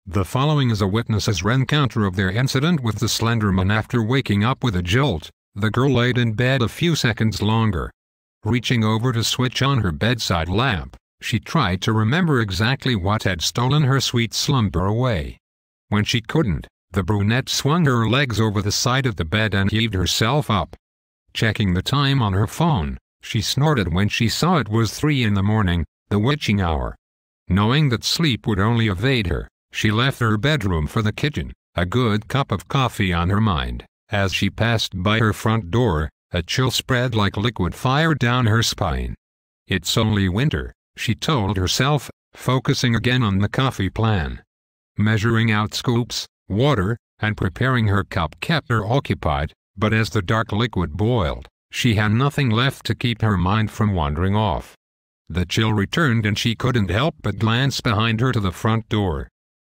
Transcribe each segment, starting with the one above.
The following is a witness's rencounter of their incident with the Slenderman. After waking up with a jolt, the girl laid in bed a few seconds longer. Reaching over to switch on her bedside lamp, she tried to remember exactly what had stolen her sweet slumber away. When she couldn't, the brunette swung her legs over the side of the bed and heaved herself up. Checking the time on her phone, she snorted when she saw it was 3 in the morning, the witching hour. Knowing that sleep would only evade her, she left her bedroom for the kitchen, a good cup of coffee on her mind. As she passed by her front door, a chill spread like liquid fire down her spine. "It's only winter," she told herself, focusing again on the coffee plan. Measuring out scoops, water, and preparing her cup kept her occupied, but as the dark liquid boiled, she had nothing left to keep her mind from wandering off. The chill returned and she couldn't help but glance behind her to the front door.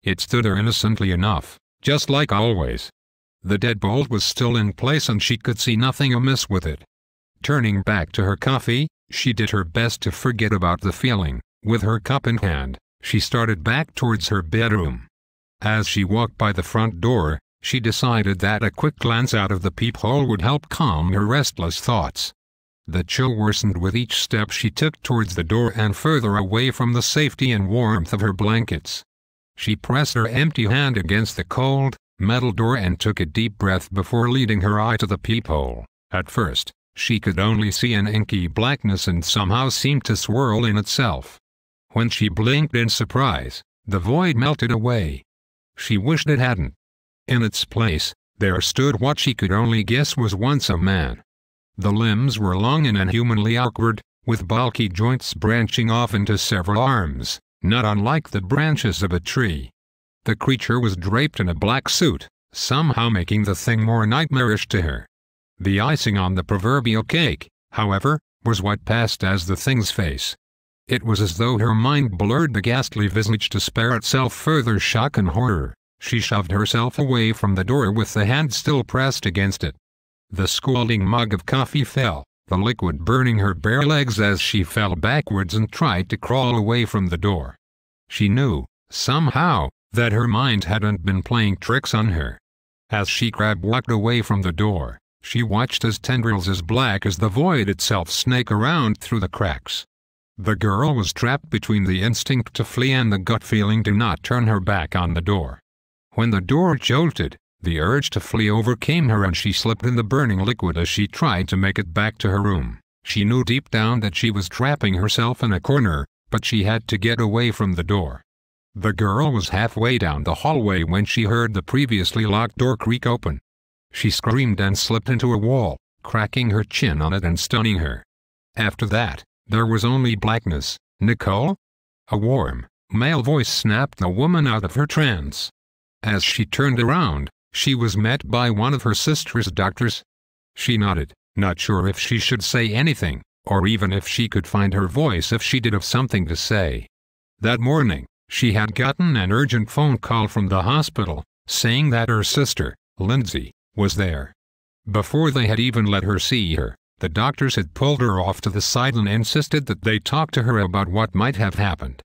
It stood there innocently enough, just like always. The deadbolt was still in place and she could see nothing amiss with it. Turning back to her coffee, she did her best to forget about the feeling. With her cup in hand, she started back towards her bedroom. As she walked by the front door, she decided that a quick glance out of the peephole would help calm her restless thoughts. The chill worsened with each step she took towards the door and further away from the safety and warmth of her blankets. She pressed her empty hand against the cold, metal door and took a deep breath before leading her eye to the peephole. At first, she could only see an inky blackness and somehow seemed to swirl in itself. When she blinked in surprise, the void melted away. She wished it hadn't. In its place, there stood what she could only guess was once a man. The limbs were long and inhumanly awkward, with bulky joints branching off into several arms, not unlike the branches of a tree. The creature was draped in a black suit, somehow making the thing more nightmarish to her. The icing on the proverbial cake, however, was what passed as the thing's face. It was as though her mind blurred the ghastly visage to spare itself further shock and horror. She shoved herself away from the door with the hand still pressed against it. The scalding mug of coffee fell, the liquid burning her bare legs as she fell backwards and tried to crawl away from the door. She knew, somehow, that her mind hadn't been playing tricks on her. As she walked away from the door, she watched as tendrils as black as the void itself snake around through the cracks. The girl was trapped between the instinct to flee and the gut feeling to not turn her back on the door. When the door jolted, the urge to flee overcame her and she slipped in the burning liquid as she tried to make it back to her room. She knew deep down that she was trapping herself in a corner, but she had to get away from the door. The girl was halfway down the hallway when she heard the previously locked door creak open. She screamed and slipped into a wall, cracking her chin on it and stunning her. After that, there was only blackness. "Nicole?" A warm, male voice snapped the woman out of her trance. As she turned around, she was met by one of her sister's doctors. She nodded, not sure if she should say anything, or even if she could find her voice if she did have something to say. That morning, she had gotten an urgent phone call from the hospital, saying that her sister, Lindsay, was there. Before they had even let her see her, the doctors had pulled her off to the side and insisted that they talk to her about what might have happened.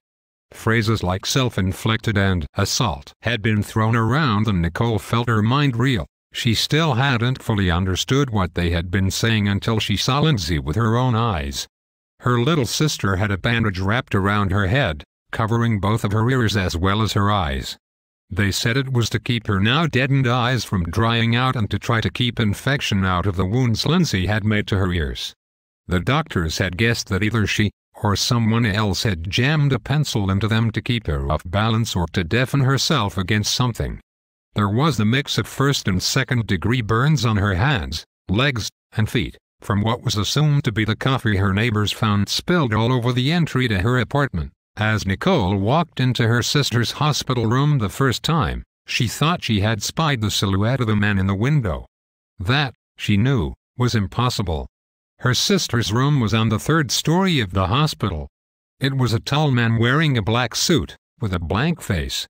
Phrases like self-inflicted and assault had been thrown around and Nicole felt her mind reel. She still hadn't fully understood what they had been saying until she saw Lindsay with her own eyes. Her little sister had a bandage wrapped around her head, covering both of her ears as well as her eyes. They said it was to keep her now deadened eyes from drying out and to try to keep infection out of the wounds Lindsay had made to her ears. The doctors had guessed that either she or someone else had jammed a pencil into them to keep her off balance or to deafen herself against something. There was the mix of first and second degree burns on her hands, legs, and feet, from what was assumed to be the coffee her neighbors found spilled all over the entry to her apartment. As Nicole walked into her sister's hospital room the first time, she thought she had spied the silhouette of the man in the window. That, she knew, was impossible. Her sister's room was on the 3rd story of the hospital. It was a tall man wearing a black suit, with a blank face,